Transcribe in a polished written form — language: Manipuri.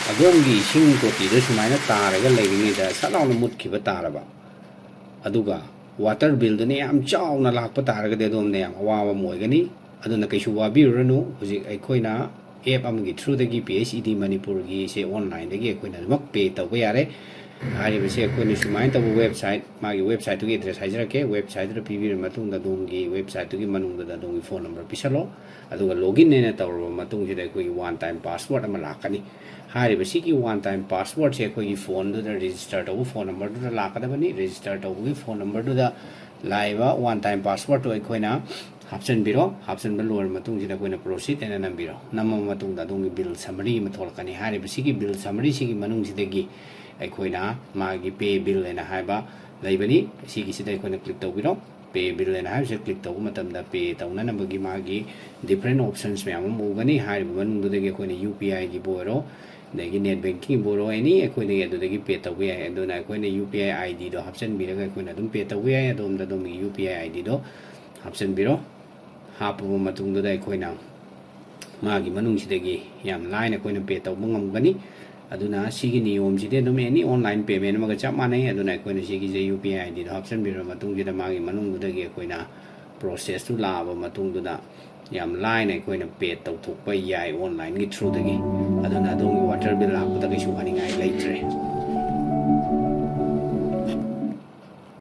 ꯑꯗꯣꯝꯒꯤ ꯏꯁꯤꯡ ꯇꯣꯇꯤꯗ ꯁꯨꯃꯥꯏꯅ ꯇꯥꯔꯒ ꯂꯩꯔꯤꯉꯩꯗ ꯁꯠ ꯂꯥꯎꯅ ꯃꯨꯠꯈꯤꯕ ꯇꯥꯔꯕ ꯑꯗꯨꯒ ꯋꯥꯇꯔ ꯕꯤꯜꯗꯨꯅ ꯌꯥꯝ ꯆꯥꯎꯅ ꯂꯥꯛꯄ ꯇꯥꯔꯒꯗꯤ ꯑꯗꯣꯝꯅ ꯌꯥꯝ ꯑꯋꯥꯕ ꯑꯃ ꯑꯣꯏꯒꯅꯤ ꯑꯗꯨꯅ ꯀꯩꯁꯨ ꯋꯥꯕꯤꯔꯨꯔꯅꯨ ꯍꯧꯖꯤꯛ ꯑꯩꯈꯣꯏꯅ ꯑꯦꯞ ꯑꯃꯒꯤ ꯊ꯭ꯔꯨꯗꯒꯤ PHED ꯃꯅꯤꯄꯨꯔꯒꯤꯁꯦ ꯑꯣꯟꯂꯥꯏꯟꯗꯒꯤ ꯑꯩꯈꯣꯏꯅ ꯑꯗꯨꯃꯛ ꯄꯦ ꯇꯧꯕ ꯌꯥꯔꯦ ꯍꯥꯏꯔꯤꯕꯁꯦ ꯑꯩꯈꯣꯏꯅ ꯁꯨꯃꯥꯏꯅ ꯇꯧꯕ ꯋꯦꯕꯁꯥꯏꯠ ꯃꯥꯒꯤ ꯋꯦꯕꯁꯥꯏꯠꯇꯨꯒꯤ ꯑꯦꯗ꯭ꯔꯦꯁ ꯍꯥꯏꯖꯔꯛꯀꯦ ꯋꯦꯕꯁꯥꯏꯠꯇꯨꯗ ꯄꯤꯕꯤꯔꯕ ꯃꯇꯨꯡꯗ ꯑꯗꯣꯝꯒꯤ ꯋꯦꯕꯁꯥꯏꯠꯇꯨꯒꯤ ꯃꯅꯨꯡꯗ ꯑꯗꯣꯝꯒꯤ ꯐꯣꯟ ꯅꯝꯕꯔ ꯄꯤꯁꯜꯂꯣ ꯑꯗꯨꯒ ꯂꯣꯒꯏꯟ ꯑꯣꯏꯅ ꯇꯧꯔꯕ ꯃꯇꯨꯡꯁꯤꯗ ꯑꯩꯈꯣꯏꯒꯤ ꯋꯥꯟ ꯇꯥꯏꯝ ꯄꯥꯁꯋꯥꯔꯗ ꯑꯃ ꯂꯥꯛꯀꯅꯤ ꯍꯥꯏꯔꯤꯕꯁꯤꯒꯤ ꯋꯥꯟ ꯇꯥꯏꯝ ꯄꯥꯁꯋꯥꯔꯗꯁꯦ ꯑꯩꯈꯣꯏꯒꯤ ꯐꯣꯟꯗꯨꯗ ꯔꯦꯖꯤꯁꯇꯔ ꯇꯧꯕ ꯐꯣꯟ ꯅꯝꯕꯔꯗꯨꯗ ꯂꯥꯛꯀꯗꯕꯅꯤ ꯔꯦꯖꯤꯁꯇꯔ ꯇꯧꯕꯒꯤ ꯐꯣꯟ ꯅꯝꯕꯔꯗꯨꯗ ꯂꯥꯛꯏꯕ ꯋꯥꯟ ꯇꯥꯏꯝ ꯄꯥꯁꯋꯥꯔꯗꯇꯣ ꯑꯩꯈꯣꯏꯅ ꯍꯥꯞꯆꯤꯟꯕꯤꯔꯣ ꯍꯥꯞꯆꯤꯟꯕ ꯂꯣꯏꯔꯕ ꯃꯇꯨꯡꯁꯤꯗ ꯑꯩꯈꯣꯏꯅ ꯄ꯭ꯔꯣꯁꯤꯠ ꯑꯅ ꯅꯝꯕꯤꯔꯣ ꯅꯝꯃꯕ ꯃꯇꯨꯡꯗ ꯑꯗꯣꯝꯒꯤ ꯕꯤꯜ ꯁꯝꯃꯔꯤ ꯑꯃ ꯊꯣꯛꯂꯛꯀꯅꯤ ꯍꯥꯏꯔꯤꯕꯁꯤꯒꯤ ꯕꯤꯜ ꯁꯝꯃꯔꯤꯁꯤꯒꯤ ꯃꯅꯨꯡꯁꯤꯗꯒꯤ ꯑꯩꯈꯣꯏꯅ ꯃꯥꯒꯤ ꯄꯦ ꯕꯤꯜ ꯍꯥꯏꯅ ꯍꯥꯏꯕ ꯂꯩꯕꯅꯤ ꯁꯤꯒꯤꯁꯤꯗ ꯑꯩꯈꯣꯏꯅ ꯀ꯭ꯂꯤꯛ ꯇꯧꯕꯤꯔꯣ ꯄꯦ ꯕꯤꯜ ꯍꯥꯏꯅ ꯍꯥꯏꯕꯁꯤꯗ ꯀ꯭ꯂꯤꯛ ꯇꯧꯕ ꯃꯇꯝꯗ ꯄꯦ ꯇꯧꯅꯅꯕꯒꯤ ꯃꯥꯒꯤ ꯗꯤꯐ꯭ꯔꯦꯟ ꯑꯣꯞꯁꯟꯁ ꯃꯌꯥꯝ ꯑꯃ ꯎꯒꯅꯤ ꯍꯥꯏꯔꯤꯕ ꯃꯅꯨꯡꯗꯨꯗꯒꯤ ꯑꯩꯈꯣꯏꯅ UPIꯒꯤꯕꯨ ꯑꯣꯏꯔꯣ ꯑꯗꯒꯤ ꯅꯦꯠ ꯕꯦꯡꯀꯤꯡꯕꯨ ꯑꯣꯏꯔꯣ ꯑꯦꯅꯤ ꯑꯩꯈꯣꯏꯗꯒꯤ ꯑꯗꯨꯗꯒꯤ ꯄꯦ ꯇꯧꯕ ꯌꯥꯏ ꯑꯗꯨꯅ ꯑꯩꯈꯣꯏꯅ UPI IDꯗꯣ ꯍꯥꯞꯆꯤꯟꯕꯤꯔꯒ ꯑꯩꯈꯣꯏꯅ ꯑꯗꯨꯝ ꯄꯦ ꯇꯧꯕ ꯌꯥꯏ ꯑꯗꯣꯝꯗ ꯑꯗꯣꯝꯒꯤ UPI IDꯗꯣ ꯍꯥꯞꯆꯤꯟꯕꯤꯔꯣ ꯍꯥꯞꯄꯕ ꯃꯇꯨꯡꯗꯨꯗ ꯑꯩꯈꯣꯏꯅ ꯃꯥꯒꯤ ꯃꯅꯨꯡꯁꯤꯗꯒꯤ ꯌꯥꯝ ꯂꯥꯏꯅ ꯑꯩꯈꯣꯏꯅ ꯄꯦ ꯇꯧꯕ ꯉꯝꯒꯅꯤ ꯑꯗꯨꯅ ꯁꯤꯒꯤ ꯅꯤꯌꯣꯝꯁꯤꯗꯤ ꯑꯗꯨꯝ ꯑꯦꯅꯤ ꯑꯣꯟꯂꯥꯏꯟ ꯄꯦꯃꯦꯟ ꯑꯃꯒ ꯆꯞ ꯃꯥꯟꯅꯩ ꯑꯗꯨꯅ ꯑꯩꯈꯣꯏꯅ ꯁꯤꯒꯤꯁꯦ UPI IDꯗꯣ ꯍꯥꯞꯆꯤꯟꯕꯤꯔꯕ ꯃꯇꯨꯡꯁꯤꯗ ꯃꯥꯒꯤ ꯃꯅꯨꯡꯗꯨꯗꯒꯤ ꯑꯩꯈꯣꯏꯅ ꯄ꯭ꯔꯣꯁꯦꯁꯇꯨ ꯂꯥꯛꯑꯕ ꯃꯇꯨꯡꯗꯨꯗ ꯌꯥꯝ ꯂꯥꯏꯅ ꯑꯩꯈꯣꯏꯅ ꯄꯦ ꯇꯧꯊꯣꯛꯄ ꯌꯥꯏ ꯑꯣꯟꯂꯥꯏꯟꯒꯤ ꯊ꯭ꯔꯨꯗꯒꯤ ꯑꯗꯨꯅ ꯑꯗꯣꯝꯒꯤ ꯋꯥꯇꯔ ꯕꯤꯜ ꯂꯥꯛꯄꯗ ꯀꯩꯁꯨ ꯋꯥꯅꯤꯡꯉꯥꯏ ꯂꯩꯇ꯭ꯔꯦ